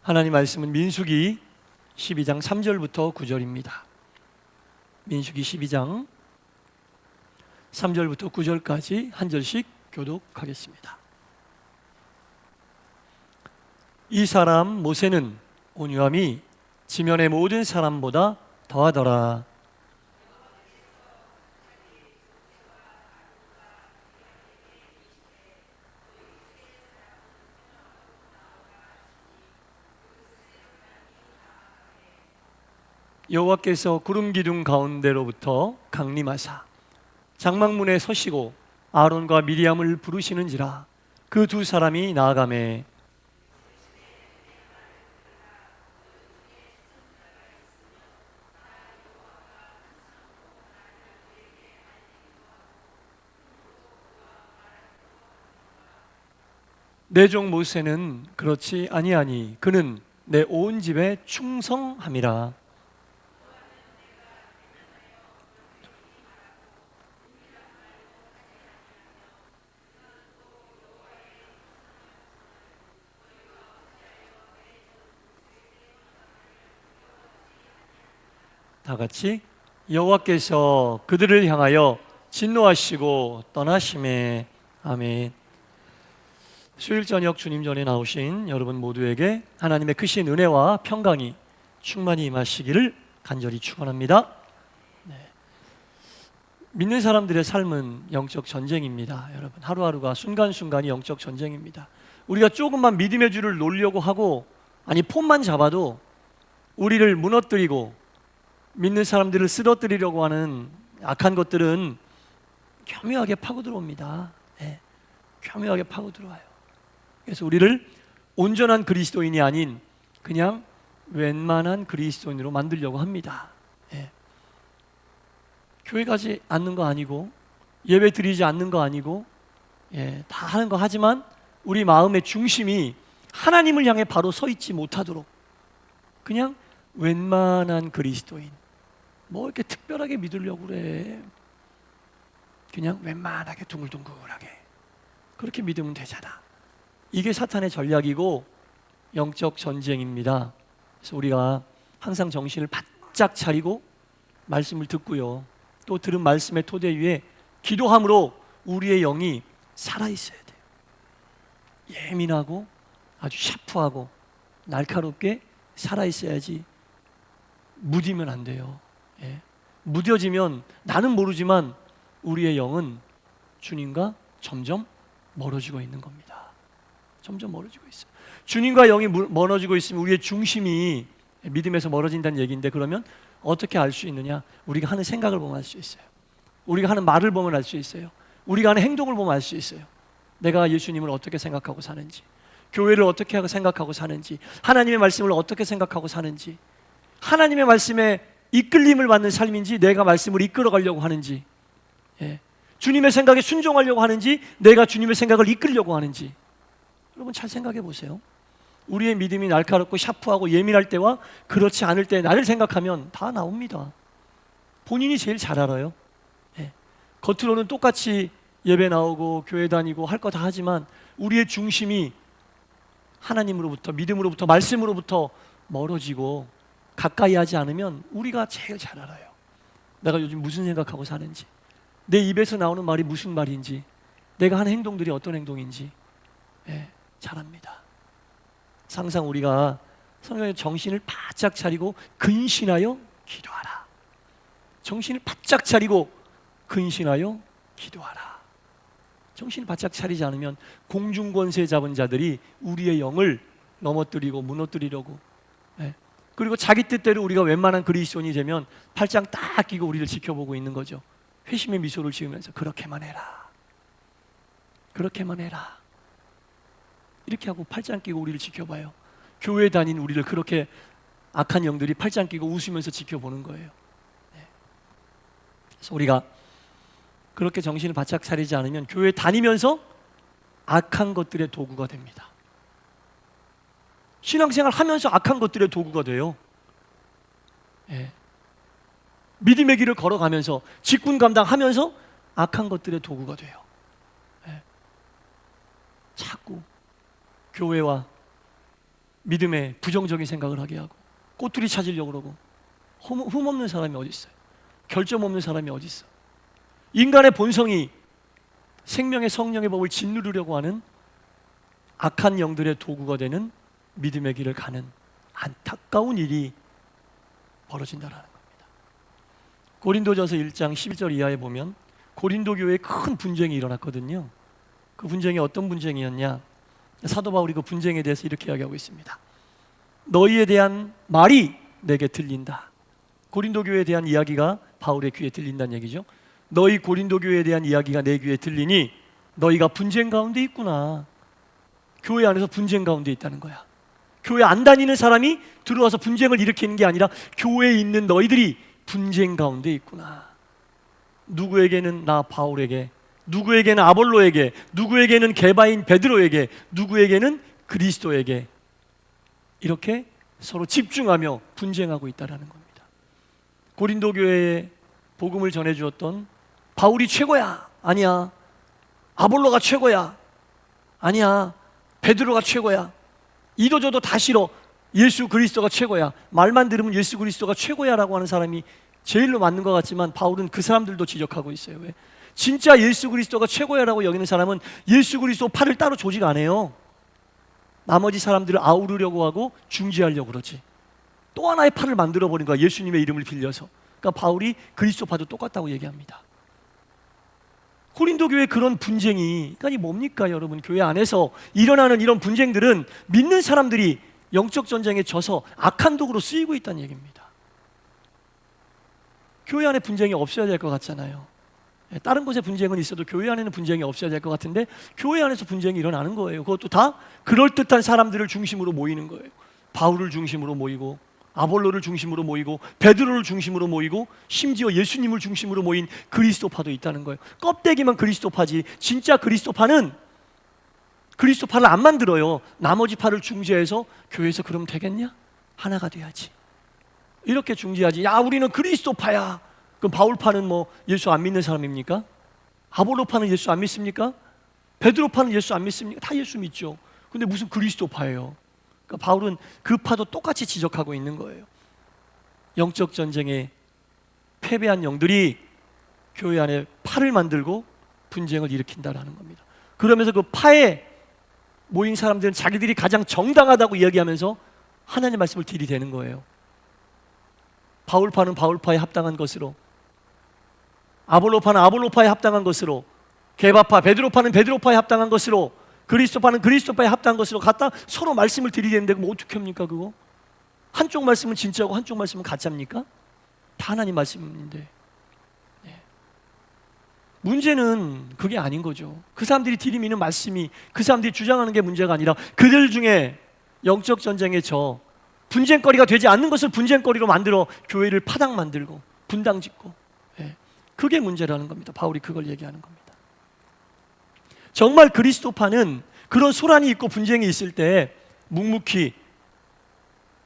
하나님 말씀은 민수기 12장 3절부터 9절입니다. 민수기 12장 3절부터 9절까지 한 절씩 교독하겠습니다. 이 사람 모세는 온유함이 지면의 모든 사람보다 더하더라. 여호와께서 구름 기둥 가운데로부터 강림하사 장막문에 서시고 아론과 미리암을 부르시는지라. 그 두 사람이 나아가매 내 종 모세는 그렇지 아니하니 그는 내 온 집에 충성함이라. 다 같이 여호와께서 그들을 향하여 진노하시고 떠나심에. 아멘. 수요일 저녁 주님 전에 나오신 여러분 모두에게 하나님의 크신 은혜와 평강이 충만히 임하시기를 간절히 축원합니다. 믿는 사람들의 삶은 영적 전쟁입니다. 여러분, 하루하루가 순간순간이 영적 전쟁입니다. 우리가 조금만 믿음의 줄을 놓으려고 하고, 아니 폼만 잡아도 우리를 무너뜨리고 믿는 사람들을 쓰러뜨리려고 하는 악한 것들은 교묘하게 파고 들어옵니다. 교묘하게 파고 들어와요. 그래서 우리를 온전한 그리스도인이 아닌 그냥 웬만한 그리스도인으로 만들려고 합니다. 교회 가지 않는 거 아니고, 예배 드리지 않는 거 아니고, 다 하는 거 하지만 우리 마음의 중심이 하나님을 향해 바로 서 있지 못하도록 그냥 웬만한 그리스도인, 뭐 이렇게 특별하게 믿으려고 그래. 그냥 웬만하게 둥글둥글하게 그렇게 믿으면 되잖아. 이게 사탄의 전략이고 영적 전쟁입니다. 그래서 우리가 항상 정신을 바짝 차리고 말씀을 듣고요, 또 들은 말씀의 토대 위에 기도함으로 우리의 영이 살아있어야 돼요. 예민하고 아주 샤프하고 날카롭게 살아있어야지 무디면 안 돼요. 무뎌지면 나는 모르지만 우리의 영은 주님과 점점 멀어지고 있는 겁니다. 점점 멀어지고 있어요. 주님과 영이 멀어지고 있으면 우리의 중심이 믿음에서 멀어진다는 얘기인데, 그러면 어떻게 알 수 있느냐? 우리가 하는 생각을 보면 알 수 있어요. 우리가 하는 말을 보면 알 수 있어요. 우리가 하는 행동을 보면 알 수 있어요. 내가 예수님을 어떻게 생각하고 사는지, 교회를 어떻게 하고 생각하고 사는지, 하나님의 말씀을 어떻게 생각하고 사는지, 하나님의 말씀에 이끌림을 받는 삶인지 내가 말씀을 이끌어 가려고 하는지, 주님의 생각에 순종하려고 하는지 내가 주님의 생각을 이끌려고 하는지, 여러분 잘 생각해 보세요. 우리의 믿음이 날카롭고 샤프하고 예민할 때와 그렇지 않을 때 나를 생각하면 다 나옵니다. 본인이 제일 잘 알아요. 겉으로는 똑같이 예배 나오고 교회 다니고 할 거 다 하지만 우리의 중심이 하나님으로부터, 믿음으로부터, 말씀으로부터 멀어지고 가까이 하지 않으면 우리가 제일 잘 알아요. 내가 요즘 무슨 생각하고 사는지, 내 입에서 나오는 말이 무슨 말인지, 내가 하는 행동들이 어떤 행동인지 잘 압니다. 항상 우리가 성경에 정신을 바짝 차리고 근신하여 기도하라. 정신을 바짝 차리고 근신하여 기도하라. 정신을 바짝 차리지 않으면 공중권세 잡은 자들이 우리의 영을 넘어뜨리고 무너뜨리려고, 그리고 자기 뜻대로 우리가 웬만한 그리스도인이 되면 팔짱 딱 끼고 우리를 지켜보고 있는 거죠. 회심의 미소를 지으면서 그렇게만 해라, 그렇게만 해라, 이렇게 하고 팔짱 끼고 우리를 지켜봐요. 교회 다닌 우리를 그렇게 악한 영들이 팔짱 끼고 웃으면서 지켜보는 거예요. 그래서 우리가 그렇게 정신을 바짝 차리지 않으면 교회 다니면서 악한 것들의 도구가 됩니다. 신앙생활 하면서 악한 것들의 도구가 돼요. 믿음의 길을 걸어가면서 직분 감당하면서 악한 것들의 도구가 돼요. 자꾸 교회와 믿음에 부정적인 생각을 하게 하고 꼬투리 찾으려고 그러고 흠없는 사람이 어디 있어요? 결점 없는 사람이 어디 있어? 인간의 본성이 생명의 성령의 법을 짓누르려고 하는 악한 영들의 도구가 되는 믿음의 길을 가는 안타까운 일이 벌어진다는 겁니다. 고린도전서 1장 12절 이하에 보면 고린도 교회에 큰 분쟁이 일어났거든요. 그 분쟁이 어떤 분쟁이었냐? 사도 바울이 그 분쟁에 대해서 이렇게 이야기하고 있습니다. 너희에 대한 말이 내게 들린다. 고린도 교회에 대한 이야기가 바울의 귀에 들린다는 얘기죠. 너희 고린도 교회에 대한 이야기가 내 귀에 들리니 너희가 분쟁 가운데 있구나. 교회 안에서 분쟁 가운데 있다는 거야. 교회 안 다니는 사람이 들어와서 분쟁을 일으키는 게 아니라 교회에 있는 너희들이 분쟁 가운데 있구나. 누구에게는 나 바울에게, 누구에게는 아볼로에게, 누구에게는 게바인 베드로에게, 누구에게는 그리스도에게 이렇게 서로 집중하며 분쟁하고 있다는 겁니다. 고린도 교회에 복음을 전해주었던 바울이 최고야. 아니야. 아볼로가 최고야. 아니야. 베드로가 최고야. 이도저도 다 싫어. 예수 그리스도가 최고야. 말만 들으면 예수 그리스도가 최고야라고 하는 사람이 제일로 맞는 것 같지만 바울은 그 사람들도 지적하고 있어요. 왜? 진짜 예수 그리스도가 최고야라고 여기는 사람은 예수 그리스도 팔을 따로 조직 안 해요. 나머지 사람들을 아우르려고 하고 중지하려고 그러지. 또 하나의 팔을 만들어버린 거야. 예수님의 이름을 빌려서. 그러니까 바울이 그리스도파도 똑같다고 얘기합니다. 고린도 교회 그런 분쟁이, 그러니까 이 뭡니까 여러분? 교회 안에서 일어나는 이런 분쟁들은 믿는 사람들이 영적 전쟁에 져서 악한 도구로 쓰이고 있다는 얘기입니다. 교회 안에 분쟁이 없어야 될 것 같잖아요. 다른 곳에 분쟁은 있어도 교회 안에는 분쟁이 없어야 될 것 같은데 교회 안에서 분쟁이 일어나는 거예요. 그것도 다 그럴듯한 사람들을 중심으로 모이는 거예요. 바울을 중심으로 모이고 아볼로를 중심으로 모이고 베드로를 중심으로 모이고 심지어 예수님을 중심으로 모인 그리스도파도 있다는 거예요. 껍데기만 그리스도파지 진짜 그리스도파는 그리스도파를 안 만들어요. 나머지 파를 중재해서 교회에서 그러면 되겠냐? 하나가 돼야지. 이렇게 중재하지. 야 우리는 그리스도파야. 그럼 바울파는 뭐 예수 안 믿는 사람입니까? 아볼로파는 예수 안 믿습니까? 베드로파는 예수 안 믿습니까? 다 예수 믿죠. 근데 무슨 그리스도파예요? 그러니까 바울은 그 파도 똑같이 지적하고 있는 거예요. 영적 전쟁에 패배한 영들이 교회 안에 파를 만들고 분쟁을 일으킨다라는 겁니다. 그러면서 그 파에 모인 사람들은 자기들이 가장 정당하다고 이야기하면서 하나님의 말씀을 들이대는 거예요. 바울파는 바울파에 합당한 것으로, 아볼로파는 아볼로파에 합당한 것으로, 게바파, 베드로파는 베드로파에 합당한 것으로, 그리스도파는 그리스도파에 합당한 것으로 갖다 서로 말씀을 들이대는데 뭐 어떻게 합니까 그거? 한쪽 말씀은 진짜고 한쪽 말씀은 가짜입니까? 다 하나님 말씀인데. 문제는 그게 아닌 거죠. 그 사람들이 들이미는 말씀이 그 사람들이 주장하는 게 문제가 아니라 그들 중에 영적 전쟁에 져 분쟁거리가 되지 않는 것을 분쟁거리로 만들어 교회를 파당 만들고 분당 짓고, 그게 문제라는 겁니다. 바울이 그걸 얘기하는 겁니다. 정말 그리스도파는 그런 소란이 있고 분쟁이 있을 때 묵묵히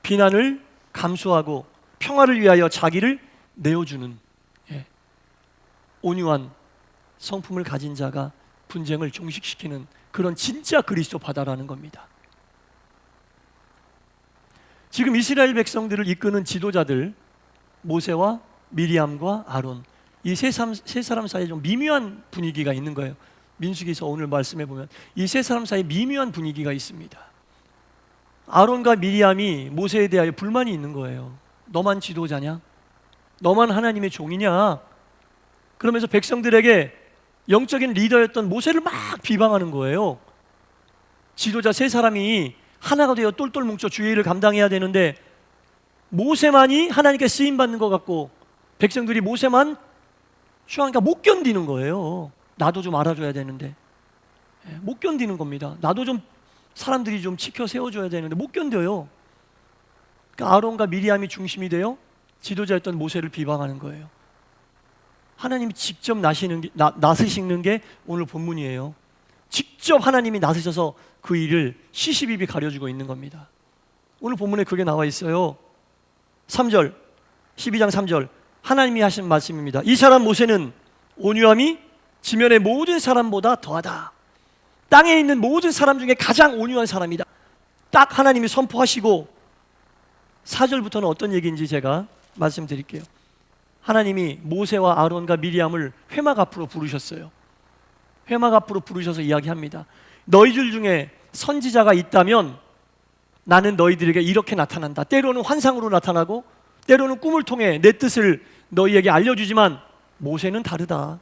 비난을 감수하고 평화를 위하여 자기를 내어주는 온유한 성품을 가진 자가 분쟁을 종식시키는 그런 진짜 그리스도파다라는 겁니다. 지금 이스라엘 백성들을 이끄는 지도자들 모세와 미리암과 아론, 이 세 사람 사이에 좀 미묘한 분위기가 있는 거예요. 민수기서 오늘 말씀해 보면 이 세 사람 사이에 미묘한 분위기가 있습니다. 아론과 미리암이 모세에 대하여 불만이 있는 거예요. 너만 지도자냐? 너만 하나님의 종이냐? 그러면서 백성들에게 영적인 리더였던 모세를 막 비방하는 거예요. 지도자 세 사람이 하나가 되어 똘똘 뭉쳐 주의 일을 감당해야 되는데 모세만이 하나님께 쓰임받는 것 같고 백성들이 모세만 추하니까 못 견디는 거예요. 나도 좀 알아줘야 되는데 못 견디는 겁니다. 나도 좀 사람들이 좀 지켜 세워줘야 되는데 못 견뎌요. 그러니까 아론과 미리암이 중심이 되어 지도자였던 모세를 비방하는 거예요. 하나님이 직접 나서시는 게 오늘 본문이에요. 직접 하나님이 나서셔서 그 일을 시시비비 가려주고 있는 겁니다. 오늘 본문에 그게 나와 있어요. 3절, 12장 3절 하나님이 하신 말씀입니다. 이 사람 모세는 온유함이 지면의 모든 사람보다 더하다. 땅에 있는 모든 사람 중에 가장 온유한 사람이다. 딱 하나님이 선포하시고 4절부터는 어떤 얘기인지 제가 말씀드릴게요. 하나님이 모세와 아론과 미리암을 회막 앞으로 부르셨어요. 회막 앞으로 부르셔서 이야기합니다. 너희들 중에 선지자가 있다면 나는 너희들에게 이렇게 나타난다. 때로는 환상으로 나타나고 때로는 꿈을 통해 내 뜻을 너희에게 알려주지만 모세는 다르다.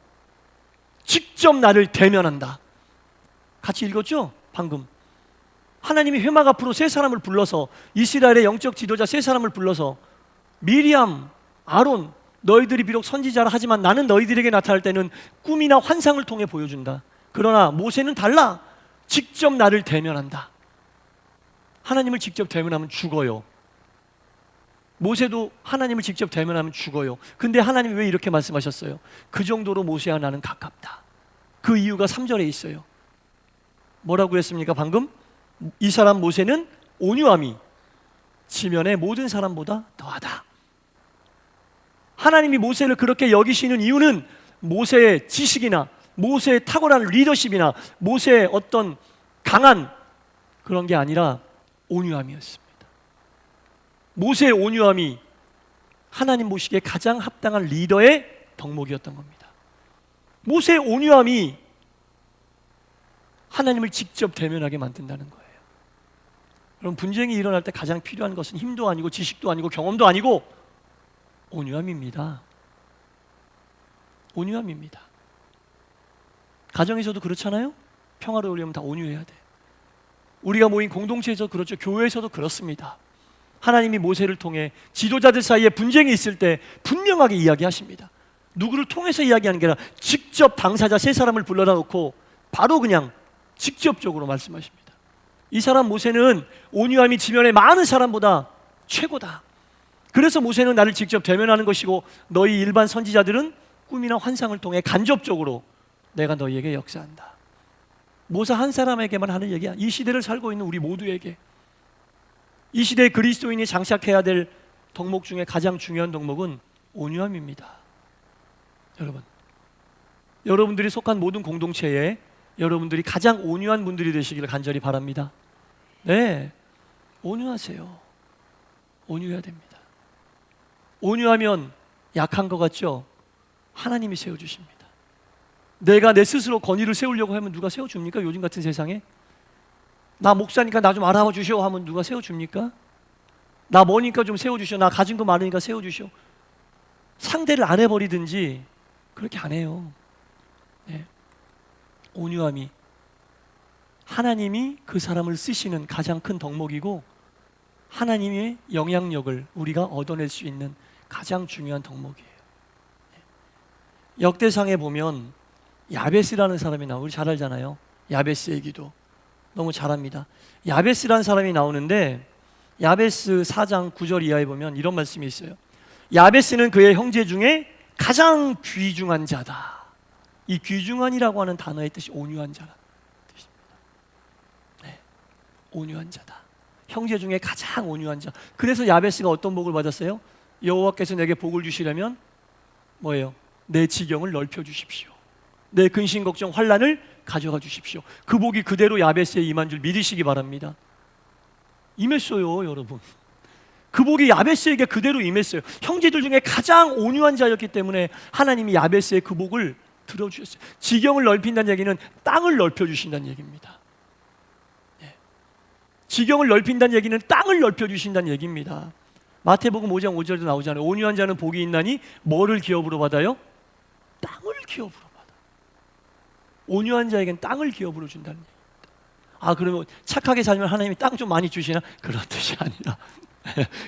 직접 나를 대면한다. 같이 읽었죠? 방금 하나님이 회막 앞으로 세 사람을 불러서, 이스라엘의 영적 지도자 세 사람을 불러서 미리암, 아론, 너희들이 비록 선지자라 하지만 나는 너희들에게 나타날 때는 꿈이나 환상을 통해 보여준다. 그러나 모세는 달라. 직접 나를 대면한다. 하나님을 직접 대면하면 죽어요. 모세도 하나님을 직접 대면하면 죽어요. 근데 하나님이 왜 이렇게 말씀하셨어요? 그 정도로 모세와 나는 가깝다. 그 이유가 3절에 있어요. 뭐라고 했습니까? 방금 이 사람 모세는 온유함이 지면의 모든 사람보다 더하다. 하나님이 모세를 그렇게 여기시는 이유는 모세의 지식이나 모세의 탁월한 리더십이나 모세의 어떤 강한 그런 게 아니라 온유함이었습니다. 모세의 온유함이 하나님 보시기에 가장 합당한 리더의 덕목이었던 겁니다. 모세의 온유함이 하나님을 직접 대면하게 만든다는 거예요. 여러분, 분쟁이 일어날 때 가장 필요한 것은 힘도 아니고 지식도 아니고 경험도 아니고 온유함입니다. 온유함입니다. 가정에서도 그렇잖아요? 평화로우려면 다 온유해야 돼. 우리가 모인 공동체에서 그렇죠. 교회에서도 그렇습니다. 하나님이 모세를 통해 지도자들 사이에 분쟁이 있을 때 분명하게 이야기하십니다. 누구를 통해서 이야기하는 게 아니라 직접 당사자 세 사람을 불러다 놓고 바로 그냥 직접적으로 말씀하십니다. 이 사람 모세는 온유함이 지면의 많은 사람보다 최고다. 그래서 모세는 나를 직접 대면하는 것이고 너희 일반 선지자들은 꿈이나 환상을 통해 간접적으로 내가 너희에게 역사한다. 모세 한 사람에게만 하는 얘기야. 이 시대를 살고 있는 우리 모두에게, 이 시대의 그리스도인이 장착해야 될 덕목 중에 가장 중요한 덕목은 온유함입니다. 여러분들이 속한 모든 공동체에 여러분들이 가장 온유한 분들이 되시기를 간절히 바랍니다. 네, 온유하세요. 온유해야 됩니다. 온유하면 약한 것 같죠? 하나님이 세워주십니다. 내가 내 스스로 권위를 세우려고 하면 누가 세워줍니까? 요즘 같은 세상에? 나 목사니까 나 좀 알아봐 주시오 하면 누가 세워줍니까? 나 뭐니까 좀 세워주시오. 나 가진 거 많으니까 세워주시오. 상대를 안 해버리든지 그렇게 안 해요. 네. 온유함이 하나님이 그 사람을 쓰시는 가장 큰 덕목이고 하나님의 영향력을 우리가 얻어낼 수 있는 가장 중요한 덕목이에요. 역대상에 보면 야베스라는 사람이 나오고, 우리 잘 알잖아요. 야베스의 기도 너무 잘합니다. 야베스라는 사람이 나오는데 야베스 4장 9절 이하에 보면 이런 말씀이 있어요. 야베스는 그의 형제 중에 가장 귀중한 자다. 이 귀중한이라고 하는 단어의 뜻이 온유한 자라는 뜻입니다. 네, 온유한 자다. 형제 중에 가장 온유한 자. 그래서 야베스가 어떤 복을 받았어요? 여호와께서 내게 복을 주시려면 뭐예요? 내 지경을 넓혀 주십시오. 내 근심 걱정 환난을 가져가 주십시오. 그 복이 그대로 야베스에 임한 줄 믿으시기 바랍니다. 임했어요, 여러분. 그 복이 야베스에게 그대로 임했어요. 형제들 중에 가장 온유한 자였기 때문에 하나님이 야베스의 그 복을 들어주셨어요. 지경을 넓힌다는 얘기는 땅을 넓혀주신다는 얘기입니다. 네. 지경을 넓힌다는 얘기는 땅을 넓혀주신다는 얘기입니다. 마태복음 5장 5절에도 나오잖아요. 온유한 자는 복이 있나니 뭐를 기업으로 받아요? 땅을 기업으로 받아. 온유한 자에겐 땅을 기업으로 준다는 얘기입니다. 아, 그러면 착하게 살면 하나님이 땅 좀 많이 주시나? 그런 뜻이 아니라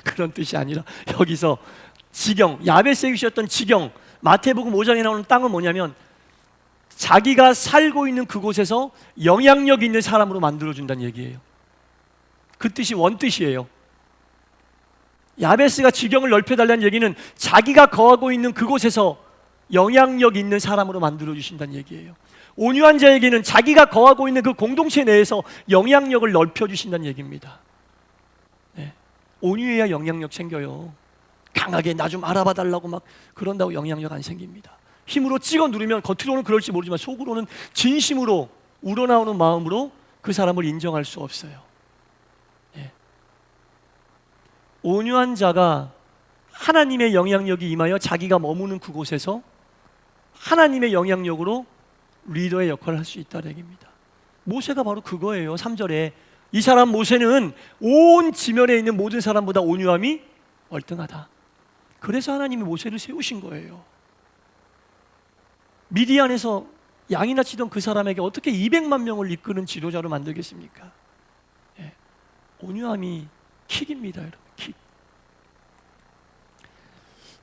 그런 뜻이 아니라 여기서 지경, 야베스에게 주셨던 지경, 마태복음 5장에 나오는 땅은 뭐냐면 자기가 살고 있는 그곳에서 영향력 있는 사람으로 만들어준다는 얘기예요. 그 뜻이 원뜻이에요. 야베스가 지경을 넓혀달라는 얘기는 자기가 거하고 있는 그곳에서 영향력 있는 사람으로 만들어주신다는 얘기예요. 온유한 자에게는 자기가 거하고 있는 그 공동체 내에서 영향력을 넓혀주신다는 얘기입니다. 네. 온유해야 영향력 생겨요. 강하게 나 좀 알아봐 달라고 막 그런다고 영향력 안 생깁니다. 힘으로 찍어 누르면 겉으로는 그럴지 모르지만 속으로는 진심으로 우러나오는 마음으로 그 사람을 인정할 수 없어요. 예. 온유한 자가 하나님의 영향력이 임하여 자기가 머무는 그곳에서 하나님의 영향력으로 리더의 역할을 할 수 있다는 얘기입니다. 모세가 바로 그거예요. 3절에 이 사람 모세는 온 지면에 있는 모든 사람보다 온유함이 월등하다. 그래서 하나님이 모세를 세우신 거예요. 미디안에서 양이나 치던 그 사람에게 어떻게 200만 명을 이끄는 지도자로 만들겠습니까? 예. 온유함이 킥입니다, 여러분. 킥.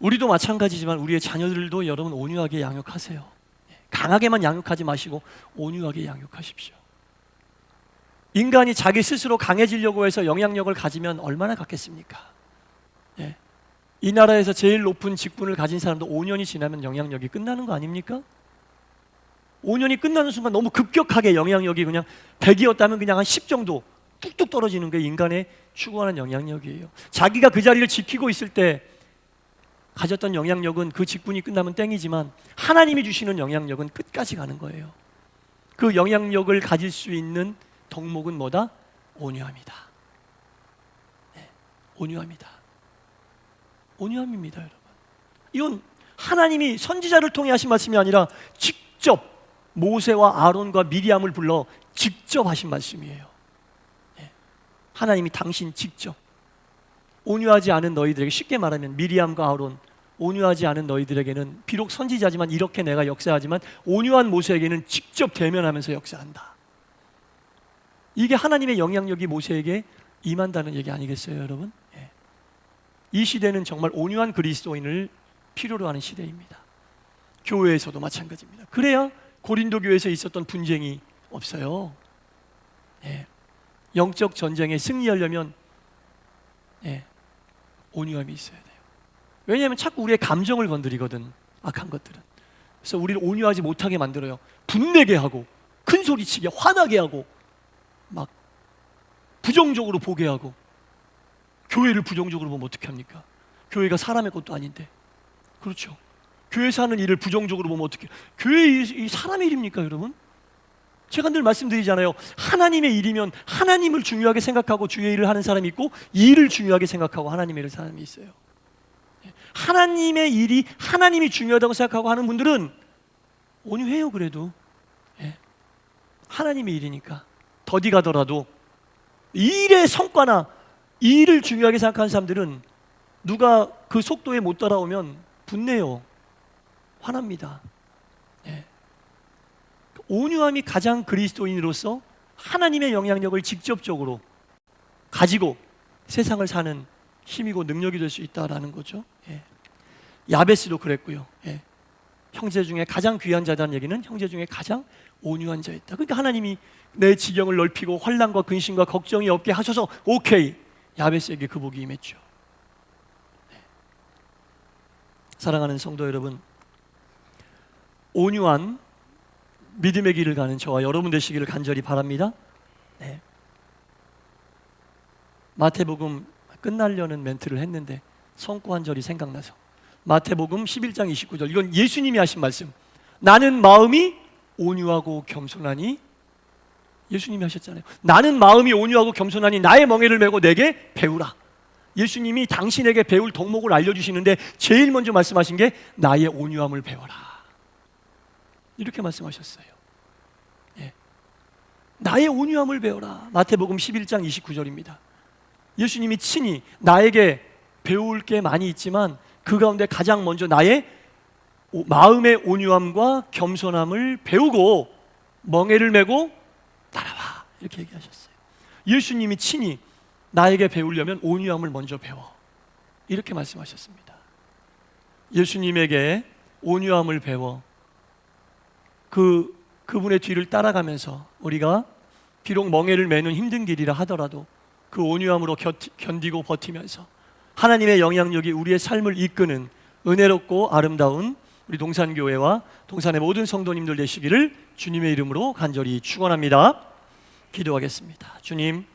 우리도 마찬가지지만 우리의 자녀들도 여러분 온유하게 양육하세요. 예. 강하게만 양육하지 마시고 온유하게 양육하십시오. 인간이 자기 스스로 강해지려고 해서 영향력을 가지면 얼마나 갖겠습니까? 예. 이 나라에서 제일 높은 직분을 가진 사람도 5년이 지나면 영향력이 끝나는 거 아닙니까? 5년이 끝나는 순간 너무 급격하게 영향력이 그냥 100이었다면 그냥 한 10 정도 뚝뚝 떨어지는 게 인간의 추구하는 영향력이에요. 자기가 그 자리를 지키고 있을 때 가졌던 영향력은 그 직분이 끝나면 땡이지만 하나님이 주시는 영향력은 끝까지 가는 거예요. 그 영향력을 가질 수 있는 덕목은 뭐다? 온유함이다. 네, 온유함이다. 온유함입니다, 여러분. 이건 하나님이 선지자를 통해 하신 말씀이 아니라 직접 모세와 아론과 미리암을 불러 직접 하신 말씀이에요. 네. 하나님이 당신 직접 온유하지 않은 너희들에게, 쉽게 말하면 미리암과 아론, 온유하지 않은 너희들에게는 비록 선지자지만 이렇게 내가 역사하지만 온유한 모세에게는 직접 대면하면서 역사한다. 이게 하나님의 영향력이 모세에게 임한다는 얘기 아니겠어요, 여러분? 네. 이 시대는 정말 온유한 그리스도인을 필요로 하는 시대입니다. 교회에서도 마찬가지입니다. 그래야 고린도 교회에서 있었던 분쟁이 없어요. 예. 영적 전쟁에 승리하려면 온유함이 있어야 돼요. 왜냐하면 자꾸 우리의 감정을 건드리거든, 악한 것들은. 그래서 우리를 온유하지 못하게 만들어요. 분내게 하고 큰 소리치게 화나게 하고 막 부정적으로 보게 하고. 교회를 부정적으로 보면 어떻게 합니까? 교회가 사람의 것도 아닌데. 그렇죠. 교회에서 하는 일을 부정적으로 보면 어떻게, 교회 이 사람의 일입니까, 여러분? 제가 늘 말씀드리잖아요. 하나님의 일이면 하나님을 중요하게 생각하고 주의 일을 하는 사람이 있고, 일을 중요하게 생각하고 하나님의 일을 하는 사람이 있어요. 하나님의 일이 하나님이 중요하다고 생각하고 하는 분들은 온유해요. 그래도 하나님의 일이니까 더디 가더라도 일의 성과나 일을 중요하게 생각하는 사람들은 누가 그 속도에 못 따라오면 분내요. 화납니다. 온유함이 가장 그리스도인으로서 하나님의 영향력을 직접적으로 가지고 세상을 사는 힘이고 능력이 될 수 있다라는 거죠. 야베스도 그랬고요. 형제 중에 가장 귀한 자다는 얘기는 형제 중에 가장 온유한 자였다. 그러니까 하나님이 내 지경을 넓히고 환난과 근심과 걱정이 없게 하셔서 오케이, 야베스에게 그 복이 임했죠. 사랑하는 성도 여러분, 온유한 믿음의 길을 가는 저와 여러분 되시기를 간절히 바랍니다. 마태복음 끝나려는 멘트를 했는데 성구 한 절이 생각나서, 마태복음 11장 29절, 이건 예수님이 하신 말씀. 나는 마음이 온유하고 겸손하니, 예수님이 하셨잖아요. 나는 마음이 온유하고 겸손하니 나의 멍에를 메고 내게 배우라. 예수님이 당신에게 배울 덕목을 알려주시는데 제일 먼저 말씀하신 게 나의 온유함을 배워라, 이렇게 말씀하셨어요. 나의 온유함을 배워라. 마태복음 11장 29절입니다. 예수님이 친히 나에게 배울 게 많이 있지만 그 가운데 가장 먼저 나의 마음의 온유함과 겸손함을 배우고 멍에를 메고 따라와, 이렇게 얘기하셨어요. 예수님이 친히 나에게 배우려면 온유함을 먼저 배워, 이렇게 말씀하셨습니다. 예수님에게 온유함을 배워 그분의 뒤를 따라가면서 우리가 비록 멍에를 매는 힘든 길이라 하더라도 그 온유함으로 견디고 버티면서 하나님의 영향력이 우리의 삶을 이끄는 은혜롭고 아름다운 우리 동산교회와 동산의 모든 성도님들 되시기를 주님의 이름으로 간절히 축원합니다. 기도하겠습니다. 주님,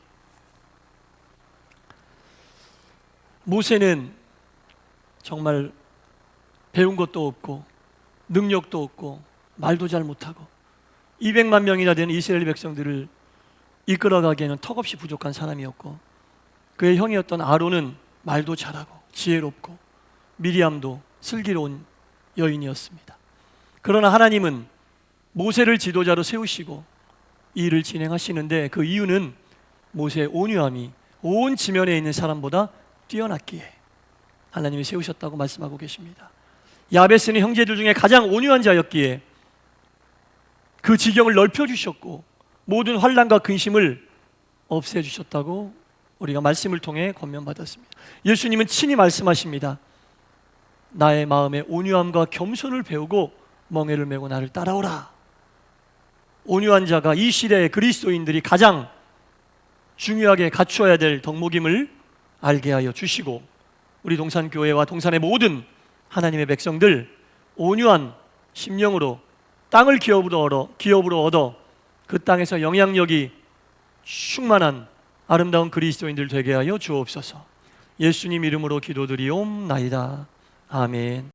모세는 정말 배운 것도 없고 능력도 없고 말도 잘 못하고 200만 명이나 되는 이스라엘 백성들을 이끌어가기에는 턱없이 부족한 사람이었고, 그의 형이었던 아론은 말도 잘하고 지혜롭고 미리암도 슬기로운 여인이었습니다. 그러나 하나님은 모세를 지도자로 세우시고 이 일을 진행하시는데 그 이유는 모세의 온유함이 온 지면에 있는 사람보다 뛰어났기에 하나님이 세우셨다고 말씀하고 계십니다. 야베스는 형제들 중에 가장 온유한 자였기에 그 지경을 넓혀주셨고 모든 환난과 근심을 없애주셨다고 우리가 말씀을 통해 권면받았습니다. 예수님은 친히 말씀하십니다. 나의 마음에 온유함과 겸손을 배우고 멍에를 메고 나를 따라오라. 온유한 자가 이 시대의 그리스도인들이 가장 중요하게 갖추어야 될 덕목임을 알게 하여 주시고 우리 동산교회와 동산의 모든 하나님의 백성들 온유한 심령으로 땅을 기업으로 얻어 그 땅에서 영향력이 충만한 아름다운 그리스도인들 되게 하여 주옵소서. 예수님 이름으로 기도드리옵나이다. 아멘.